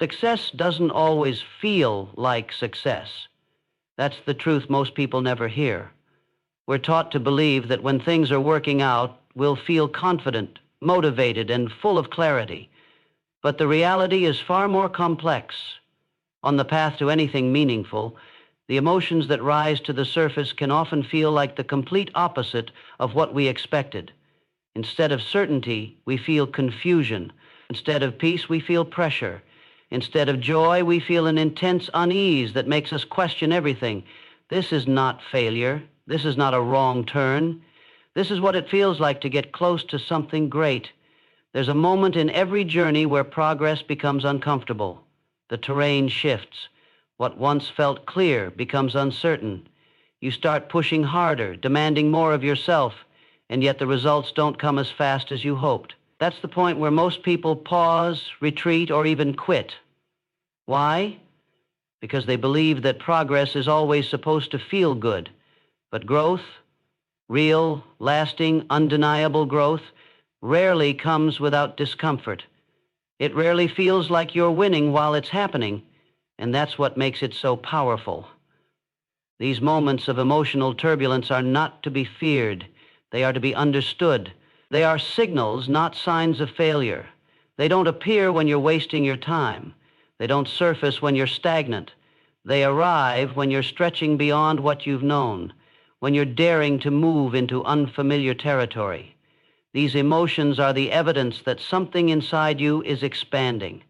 Success doesn't always feel like success. That's the truth most people never hear. We're taught to believe that when things are working out, we'll feel confident, motivated, and full of clarity. But the reality is far more complex. On the path to anything meaningful, the emotions that rise to the surface can often feel like the complete opposite of what we expected. Instead of certainty, we feel confusion. Instead of peace, we feel pressure. Instead of joy, we feel an intense unease that makes us question everything. This is not failure. This is not a wrong turn. This is what it feels like to get close to something great. There's a moment in every journey where progress becomes uncomfortable. The terrain shifts. What once felt clear becomes uncertain. You start pushing harder, demanding more of yourself, and yet the results don't come as fast as you hoped. That's the point where most people pause, retreat, or even quit. Why? Because they believe that progress is always supposed to feel good. But growth, real, lasting, undeniable growth, rarely comes without discomfort. It rarely feels like you're winning while it's happening, and that's what makes it so powerful. These moments of emotional turbulence are not to be feared. They are to be understood. They are signals, not signs of failure. They don't appear when you're wasting your time. They don't surface when you're stagnant. They arrive when you're stretching beyond what you've known, when you're daring to move into unfamiliar territory. These emotions are the evidence that something inside you is expanding.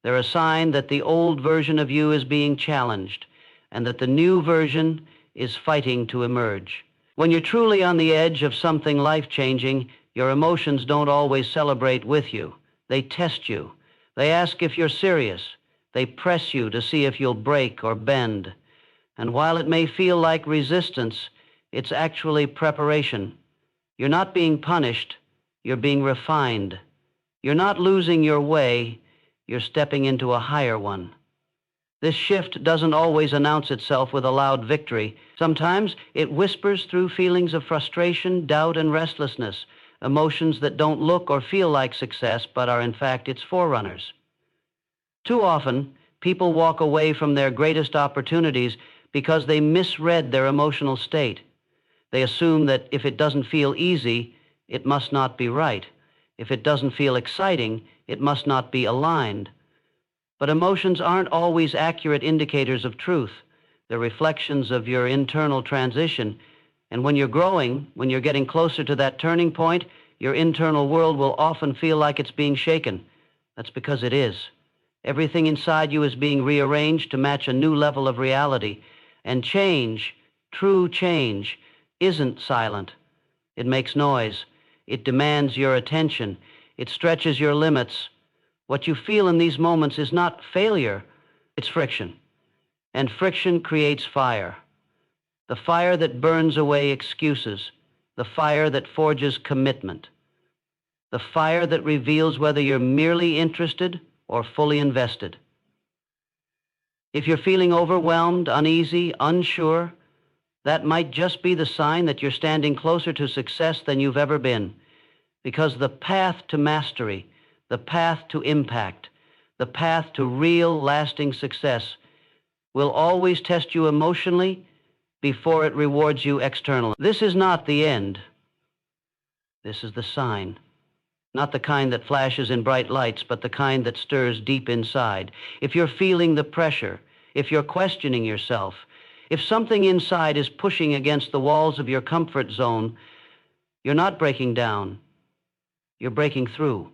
They're a sign that the old version of you is being challenged and that the new version is fighting to emerge. When you're truly on the edge of something life-changing, your emotions don't always celebrate with you. They test you. They ask if you're serious. They press you to see if you'll break or bend. And while it may feel like resistance, it's actually preparation. You're not being punished. You're being refined. You're not losing your way. You're stepping into a higher one. This shift doesn't always announce itself with a loud victory. Sometimes it whispers through feelings of frustration, doubt, and restlessness, emotions that don't look or feel like success, but are in fact its forerunners. Too often, people walk away from their greatest opportunities because they misread their emotional state. They assume that if it doesn't feel easy, it must not be right. If it doesn't feel exciting, it must not be aligned. But emotions aren't always accurate indicators of truth. They're reflections of your internal transition. And when you're growing, when you're getting closer to that turning point, your internal world will often feel like it's being shaken. That's because it is. Everything inside you is being rearranged to match a new level of reality. And change, true change, isn't silent. It makes noise. It demands your attention. It stretches your limits. What you feel in these moments is not failure, it's friction. And friction creates fire. The fire that burns away excuses. The fire that forges commitment. The fire that reveals whether you're merely interested or fully invested. If you're feeling overwhelmed, uneasy, unsure, that might just be the sign that you're standing closer to success than you've ever been. Because the path to mastery, the path to impact, the path to real, lasting success will always test you emotionally before it rewards you externally. This is not the end. This is the sign. Not the kind that flashes in bright lights, but the kind that stirs deep inside. If you're feeling the pressure, if you're questioning yourself, if something inside is pushing against the walls of your comfort zone, you're not breaking down. You're breaking through.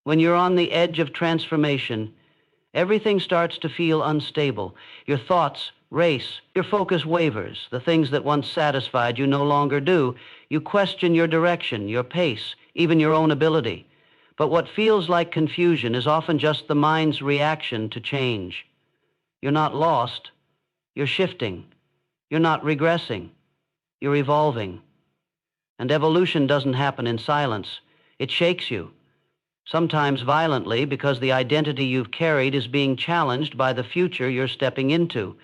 When you're on the edge of transformation, everything starts to feel unstable. Your thoughts race. Your focus wavers. The things that once satisfied you no longer do. You question your direction, your pace, even your own ability. But what feels like confusion is often just the mind's reaction to change. You're not lost. You're shifting. You're not regressing. You're evolving. And evolution doesn't happen in silence. It shakes you. Sometimes violently, because the identity you've carried is being challenged by the future you're stepping into.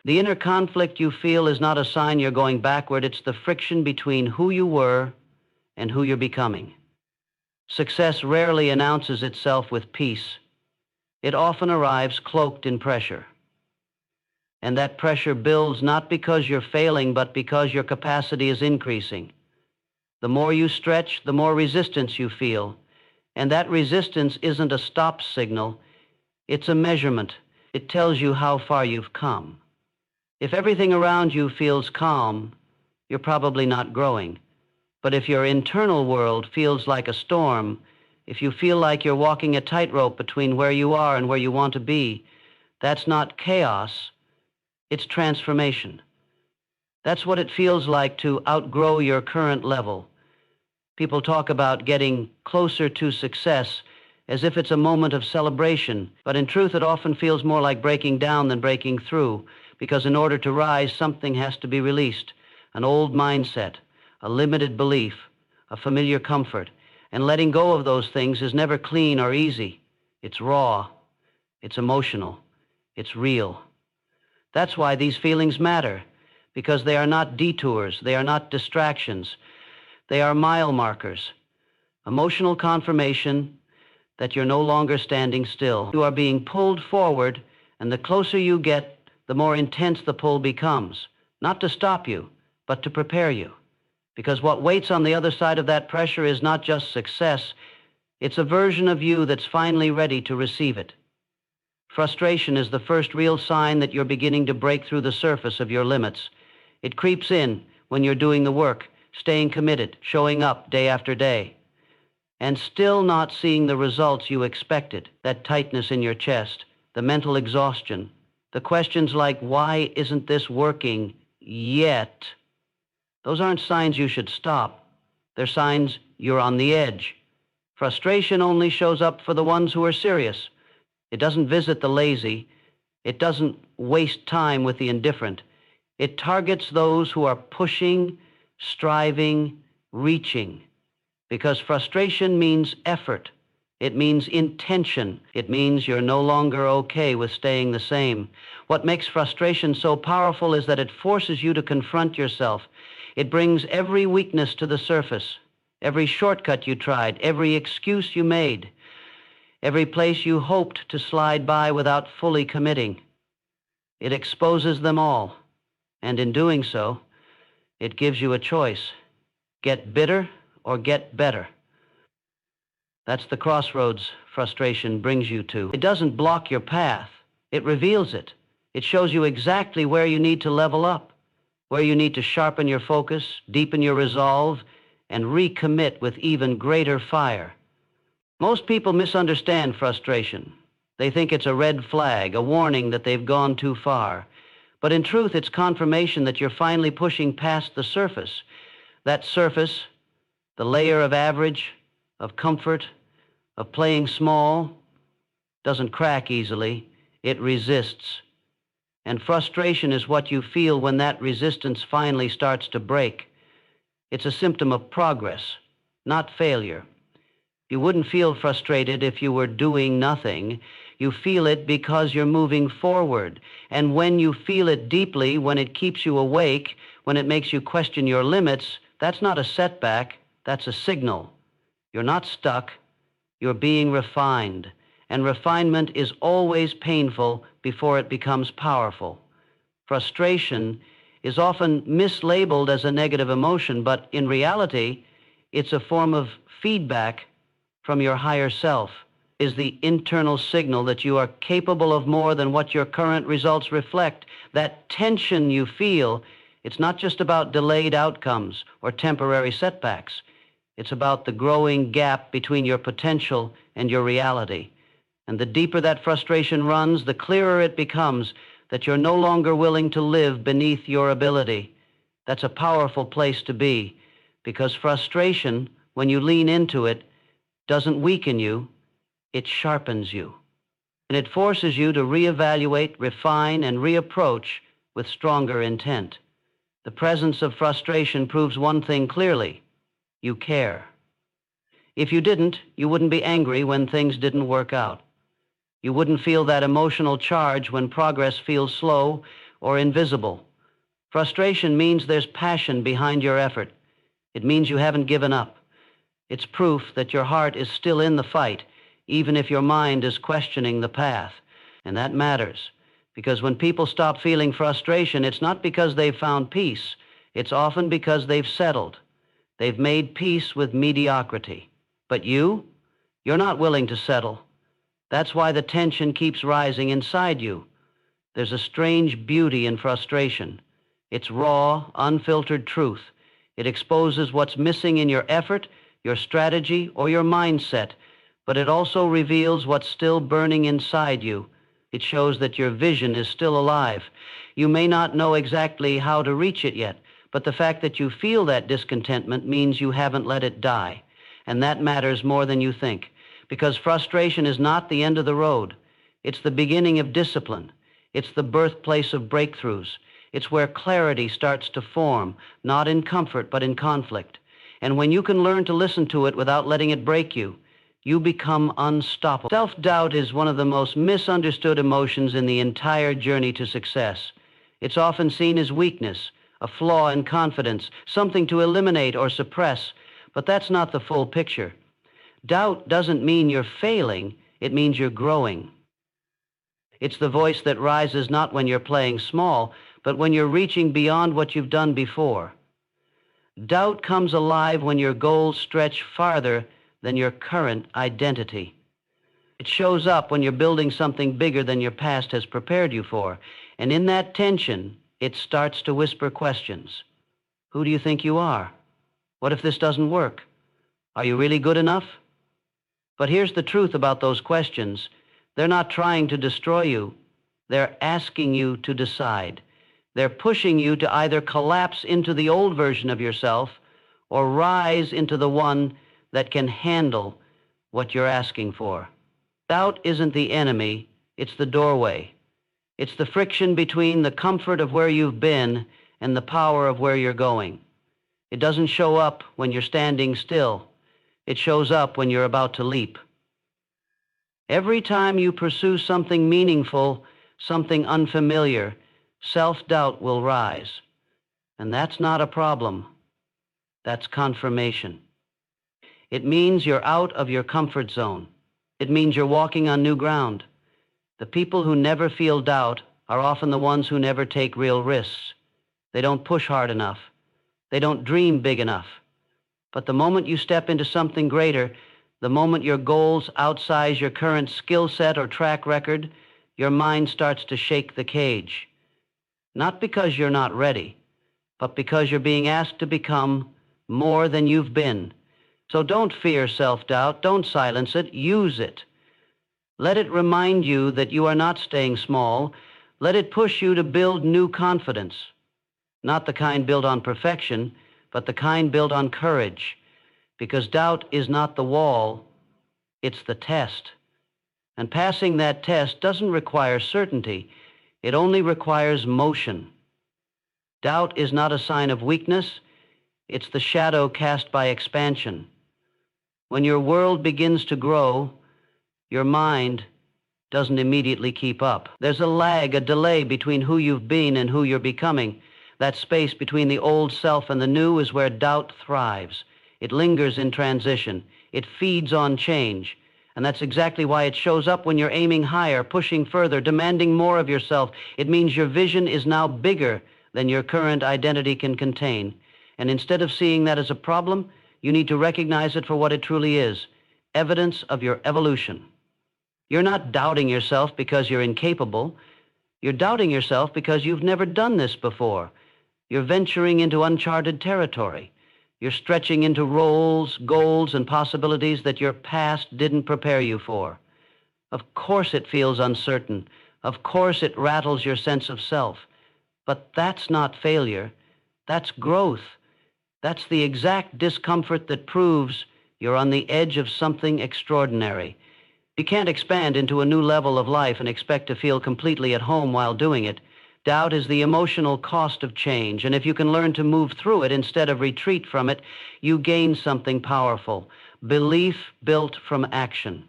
The inner conflict you feel is not a sign you're going backward. It's the friction between who you were and who you're becoming. Success rarely announces itself with peace. It often arrives cloaked in pressure. And that pressure builds not because you're failing, but because your capacity is increasing. The more you stretch, the more resistance you feel. And that resistance isn't a stop signal, it's a measurement. It tells you how far you've come. If everything around you feels calm, you're probably not growing. But if your internal world feels like a storm, if you feel like you're walking a tightrope between where you are and where you want to be, that's not chaos, it's transformation. That's what it feels like to outgrow your current level. People talk about getting closer to success as if it's a moment of celebration, but in truth it often feels more like breaking down than breaking through, because in order to rise, something has to be released, an old mindset, a limited belief, a familiar comfort, and letting go of those things is never clean or easy. It's raw, it's emotional, it's real. That's why these feelings matter, because they are not detours, they are not distractions, they are mile markers, emotional confirmation that you're no longer standing still. You are being pulled forward, and the closer you get, the more intense the pull becomes, not to stop you, but to prepare you. Because what waits on the other side of that pressure is not just success, it's a version of you that's finally ready to receive it. Frustration is the first real sign that you're beginning to break through the surface of your limits. It creeps in when you're doing the work, staying committed, showing up day after day, and still not seeing the results you expected, that tightness in your chest, the mental exhaustion, the questions like, why isn't this working yet? Those aren't signs you should stop. They're signs you're on the edge. Frustration only shows up for the ones who are serious. It doesn't visit the lazy. It doesn't waste time with the indifferent. It targets those who are pushing, striving, reaching. Because frustration means effort. It means intention. It means you're no longer okay with staying the same. What makes frustration so powerful is that it forces you to confront yourself. It brings every weakness to the surface, every shortcut you tried, every excuse you made, every place you hoped to slide by without fully committing. It exposes them all, and in doing so, it gives you a choice. Get bitter or get better. That's the crossroads frustration brings you to. It doesn't block your path. It reveals it. It shows you exactly where you need to level up, where you need to sharpen your focus, deepen your resolve, and recommit with even greater fire. Most people misunderstand frustration. They think it's a red flag, a warning that they've gone too far. But in truth, it's confirmation that you're finally pushing past the surface. That surface, the layer of average, of comfort, of playing small, doesn't crack easily. It resists. And frustration is what you feel when that resistance finally starts to break. It's a symptom of progress, not failure. You wouldn't feel frustrated if you were doing nothing. You feel it because you're moving forward. And when you feel it deeply, when it keeps you awake, when it makes you question your limits, that's not a setback, that's a signal. You're not stuck, you're being refined. And refinement is always painful before it becomes powerful. Frustration is often mislabeled as a negative emotion, but in reality, it's a form of feedback from your higher self. Is the internal signal that you are capable of more than what your current results reflect. That tension you feel, it's not just about delayed outcomes or temporary setbacks. It's about the growing gap between your potential and your reality. And the deeper that frustration runs, the clearer it becomes that you're no longer willing to live beneath your ability. That's a powerful place to be, because frustration, when you lean into it, doesn't weaken you, it sharpens you. And it forces you to reevaluate, refine, and reapproach with stronger intent. The presence of frustration proves one thing clearly: you care. If you didn't, you wouldn't be angry when things didn't work out. You wouldn't feel that emotional charge when progress feels slow or invisible. Frustration means there's passion behind your effort. It means you haven't given up. It's proof that your heart is still in the fight, even if your mind is questioning the path. And that matters, because when people stop feeling frustration, it's not because they've found peace. It's often because they've settled. They've made peace with mediocrity. But you're not willing to settle. That's why the tension keeps rising inside you. There's a strange beauty in frustration. It's raw, unfiltered truth. It exposes what's missing in your effort, your strategy, or your mindset, but it also reveals what's still burning inside you. It shows that your vision is still alive. You may not know exactly how to reach it yet, but the fact that you feel that discontentment means you haven't let it die. And that matters more than you think, because frustration is not the end of the road. It's the beginning of discipline. It's the birthplace of breakthroughs. It's where clarity starts to form, not in comfort, but in conflict. And when you can learn to listen to it without letting it break you, you become unstoppable. Self-doubt is one of the most misunderstood emotions in the entire journey to success. It's often seen as weakness, a flaw in confidence, something to eliminate or suppress, but that's not the full picture. Doubt doesn't mean you're failing, it means you're growing. It's the voice that rises not when you're playing small, but when you're reaching beyond what you've done before. Doubt comes alive when your goals stretch farther than your current identity. It shows up when you're building something bigger than your past has prepared you for, and in that tension, it starts to whisper questions. Who do you think you are? What if this doesn't work? Are you really good enough? But here's the truth about those questions. They're not trying to destroy you. They're asking you to decide. They're pushing you to either collapse into the old version of yourself or rise into the one that can handle what you're asking for. Doubt isn't the enemy, it's the doorway. It's the friction between the comfort of where you've been and the power of where you're going. It doesn't show up when you're standing still. It shows up when you're about to leap. Every time you pursue something meaningful, something unfamiliar, self-doubt will rise. And that's not a problem. That's confirmation. It means you're out of your comfort zone. It means you're walking on new ground. The people who never feel doubt are often the ones who never take real risks. They don't push hard enough. They don't dream big enough. But the moment you step into something greater, the moment your goals outsize your current skill set or track record, your mind starts to shake the cage. Not because you're not ready, but because you're being asked to become more than you've been. So don't fear self-doubt. Don't silence it. Use it. Let it remind you that you are not staying small. Let it push you to build new confidence. Not the kind built on perfection, but the kind built on courage. Because doubt is not the wall, it's the test. And passing that test doesn't require certainty. It only requires motion. Doubt is not a sign of weakness. It's the shadow cast by expansion. When your world begins to grow, your mind doesn't immediately keep up. There's a lag, a delay between who you've been and who you're becoming. That space between the old self and the new is where doubt thrives. It lingers in transition. It feeds on change. And that's exactly why it shows up when you're aiming higher, pushing further, demanding more of yourself. It means your vision is now bigger than your current identity can contain. And instead of seeing that as a problem, you need to recognize it for what it truly is, evidence of your evolution. You're not doubting yourself because you're incapable. You're doubting yourself because you've never done this before. You're venturing into uncharted territory. You're stretching into roles, goals, and possibilities that your past didn't prepare you for. Of course it feels uncertain. Of course it rattles your sense of self. But that's not failure. That's growth. That's the exact discomfort that proves you're on the edge of something extraordinary. You can't expand into a new level of life and expect to feel completely at home while doing it. Doubt is the emotional cost of change, and if you can learn to move through it instead of retreat from it, you gain something powerful, belief built from action.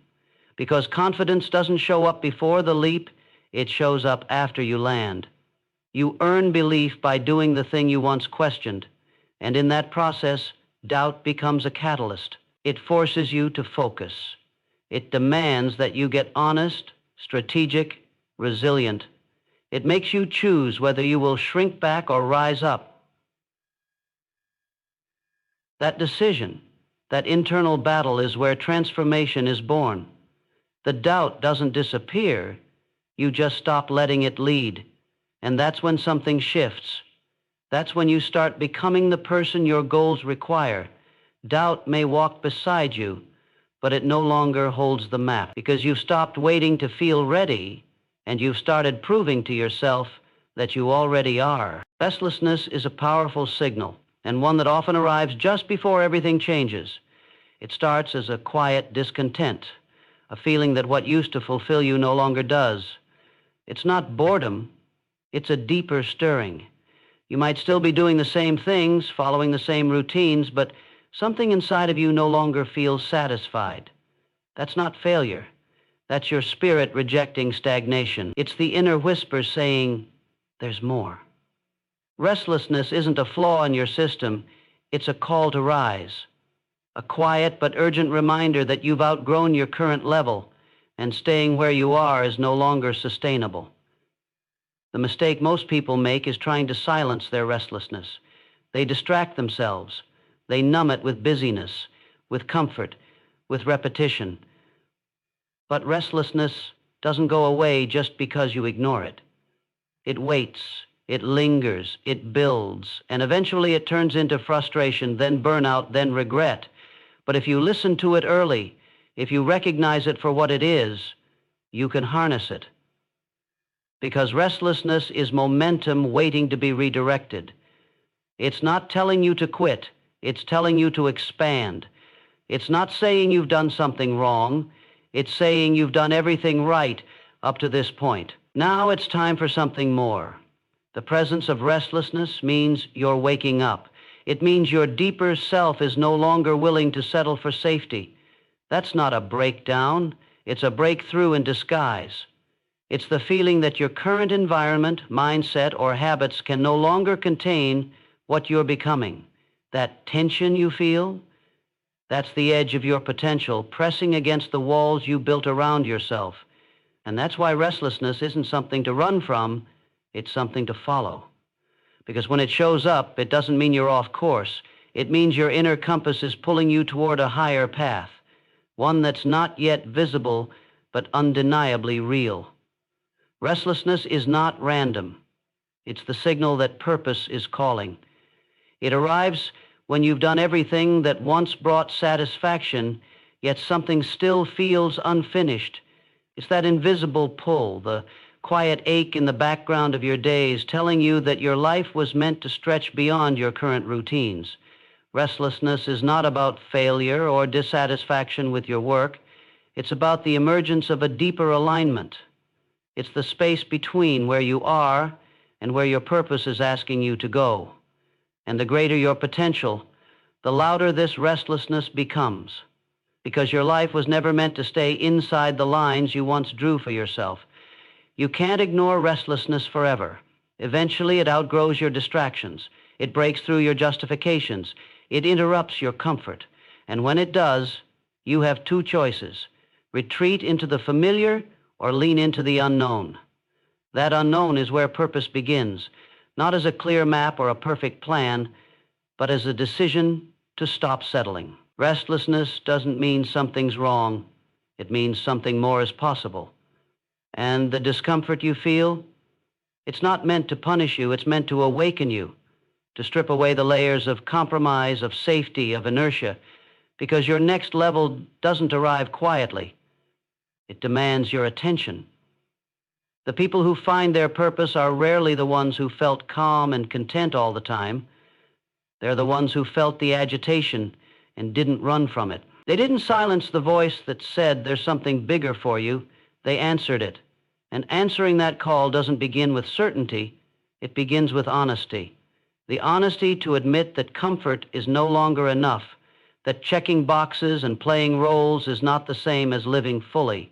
Because confidence doesn't show up before the leap, it shows up after you land. You earn belief by doing the thing you once questioned, and in that process, doubt becomes a catalyst. It forces you to focus. It demands that you get honest, strategic, resilient. It makes you choose whether you will shrink back or rise up. That decision, that internal battle is where transformation is born. The doubt doesn't disappear. You just stop letting it lead. And that's when something shifts. That's when you start becoming the person your goals require. Doubt may walk beside you, but it no longer holds the map because you've stopped waiting to feel ready and you've started proving to yourself that you already are. Restlessness is a powerful signal and one that often arrives just before everything changes. It starts as a quiet discontent, a feeling that what used to fulfill you no longer does. It's not boredom, it's a deeper stirring. You might still be doing the same things, following the same routines, but something inside of you no longer feels satisfied. That's not failure. That's your spirit rejecting stagnation. It's the inner whisper saying, there's more. Restlessness isn't a flaw in your system, it's a call to rise. A quiet but urgent reminder that you've outgrown your current level and staying where you are is no longer sustainable. The mistake most people make is trying to silence their restlessness. They distract themselves. They numb it with busyness, with comfort, with repetition. But restlessness doesn't go away just because you ignore it. It waits, it lingers, it builds, and eventually it turns into frustration, then burnout, then regret. But if you listen to it early, if you recognize it for what it is, you can harness it. Because restlessness is momentum waiting to be redirected. It's not telling you to quit. It's telling you to expand. It's not saying you've done something wrong. It's saying you've done everything right up to this point. Now it's time for something more. The presence of restlessness means you're waking up. It means your deeper self is no longer willing to settle for safety. That's not a breakdown. It's a breakthrough in disguise. It's the feeling that your current environment, mindset, or habits can no longer contain what you're becoming. That tension you feel, that's the edge of your potential pressing against the walls you built around yourself. And that's why restlessness isn't something to run from, it's something to follow. Because when it shows up, it doesn't mean you're off course. It means your inner compass is pulling you toward a higher path, one that's not yet visible, but undeniably real. Restlessness is not random. It's the signal that purpose is calling. It arrives when you've done everything that once brought satisfaction, yet something still feels unfinished. It's that invisible pull, the quiet ache in the background of your days telling you that your life was meant to stretch beyond your current routines. Restlessness is not about failure or dissatisfaction with your work. It's about the emergence of a deeper alignment. It's the space between where you are and where your purpose is asking you to go. And the greater your potential, the louder this restlessness becomes. Because your life was never meant to stay inside the lines you once drew for yourself. You can't ignore restlessness forever. Eventually, it outgrows your distractions. It breaks through your justifications. It interrupts your comfort. And when it does, you have two choices: retreat into the familiar or lean into the unknown. That unknown is where purpose begins, not as a clear map or a perfect plan, but as a decision to stop settling. Restlessness doesn't mean something's wrong. It means something more is possible. And the discomfort you feel, it's not meant to punish you, it's meant to awaken you, to strip away the layers of compromise, of safety, of inertia, because your next level doesn't arrive quietly. It demands your attention. The people who find their purpose are rarely the ones who felt calm and content all the time. They're the ones who felt the agitation and didn't run from it. They didn't silence the voice that said there's something bigger for you. They answered it. And answering that call doesn't begin with certainty. It begins with honesty. The honesty to admit that comfort is no longer enough, that checking boxes and playing roles is not the same as living fully.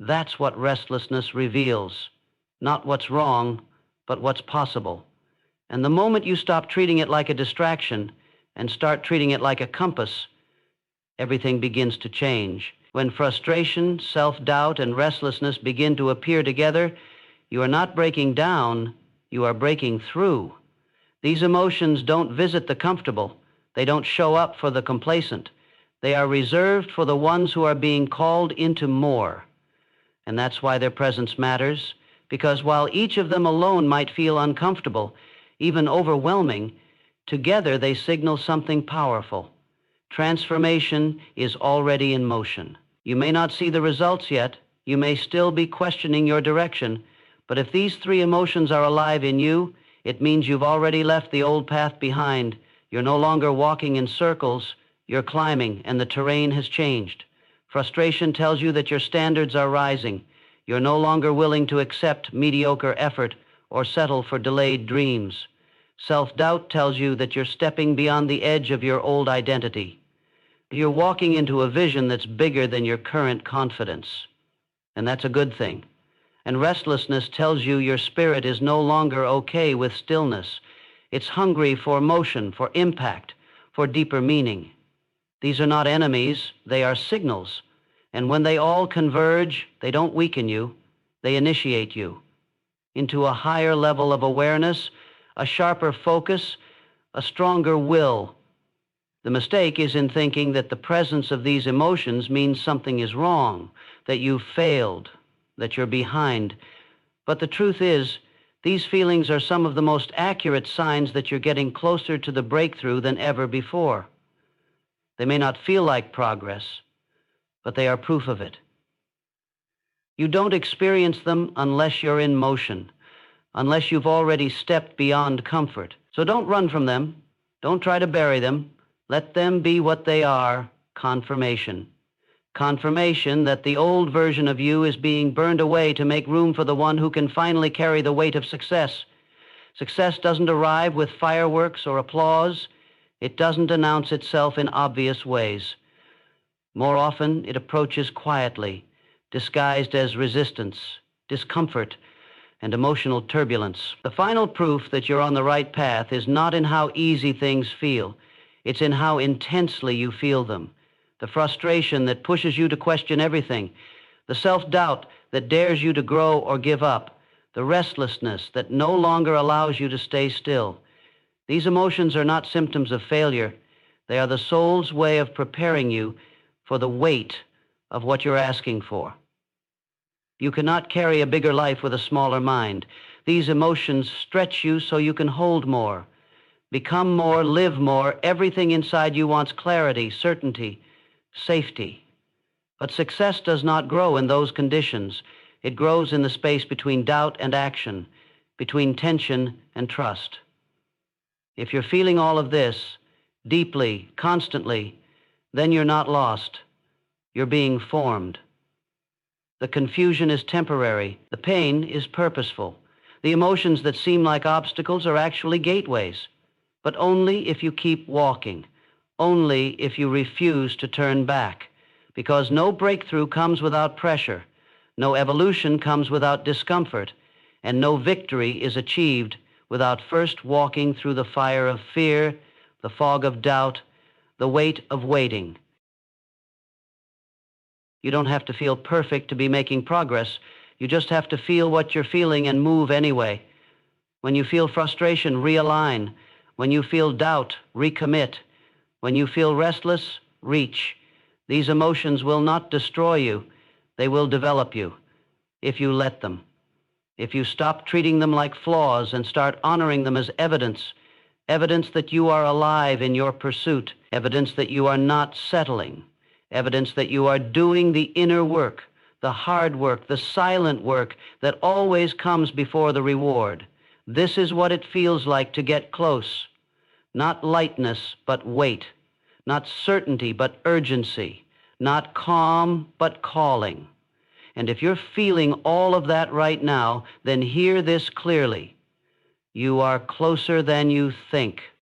That's what restlessness reveals. Not what's wrong, but what's possible. And the moment you stop treating it like a distraction and start treating it like a compass, everything begins to change. When frustration, self-doubt, and restlessness begin to appear together, you are not breaking down, you are breaking through. These emotions don't visit the comfortable. They don't show up for the complacent. They are reserved for the ones who are being called into more. And that's why their presence matters, because while each of them alone might feel uncomfortable, even overwhelming, together they signal something powerful. Transformation is already in motion. You may not see the results yet. You may still be questioning your direction. But if these three emotions are alive in you, it means you've already left the old path behind. You're no longer walking in circles. You're climbing, and the terrain has changed. Frustration tells you that your standards are rising. You're no longer willing to accept mediocre effort or settle for delayed dreams. Self-doubt tells you that you're stepping beyond the edge of your old identity. You're walking into a vision that's bigger than your current confidence. And that's a good thing. And restlessness tells you your spirit is no longer okay with stillness. It's hungry for motion, for impact, for deeper meaning. These are not enemies, they are signals. And when they all converge, they don't weaken you, they initiate you into a higher level of awareness, a sharper focus, a stronger will. The mistake is in thinking that the presence of these emotions means something is wrong, that you've failed, that you're behind. But the truth is, these feelings are some of the most accurate signs that you're getting closer to the breakthrough than ever before. They may not feel like progress, but they are proof of it. You don't experience them unless you're in motion, unless you've already stepped beyond comfort. So don't run from them. Don't try to bury them. Let them be what they are, confirmation. Confirmation that the old version of you is being burned away to make room for the one who can finally carry the weight of success. Success doesn't arrive with fireworks or applause. It doesn't announce itself in obvious ways. More often, it approaches quietly, disguised as resistance, discomfort, and emotional turbulence. The final proof that you're on the right path is not in how easy things feel. It's in how intensely you feel them. The frustration that pushes you to question everything, the self-doubt that dares you to grow or give up, the restlessness that no longer allows you to stay still. These emotions are not symptoms of failure. They are the soul's way of preparing you for the weight of what you're asking for. You cannot carry a bigger life with a smaller mind. These emotions stretch you so you can hold more, become more, live more. Everything inside you wants clarity, certainty, safety. But success does not grow in those conditions. It grows in the space between doubt and action, between tension and trust. If you're feeling all of this deeply, constantly, then you're not lost. You're being formed. The confusion is temporary. The pain is purposeful. The emotions that seem like obstacles are actually gateways. But only if you keep walking, only if you refuse to turn back, because no breakthrough comes without pressure, no evolution comes without discomfort, and no victory is achieved without first walking through the fire of fear, the fog of doubt, the weight of waiting. You don't have to feel perfect to be making progress. You just have to feel what you're feeling and move anyway. When you feel frustration, realign. When you feel doubt, recommit. When you feel restless, reach. These emotions will not destroy you. They will develop you, if you let them. If you stop treating them like flaws and start honoring them as evidence, evidence that you are alive in your pursuit, evidence that you are not settling, evidence that you are doing the inner work, the hard work, the silent work that always comes before the reward. This is what it feels like to get close. Not lightness, but weight. Not certainty, but urgency. Not calm, but calling. And if you're feeling all of that right now, then hear this clearly. You are closer than you think.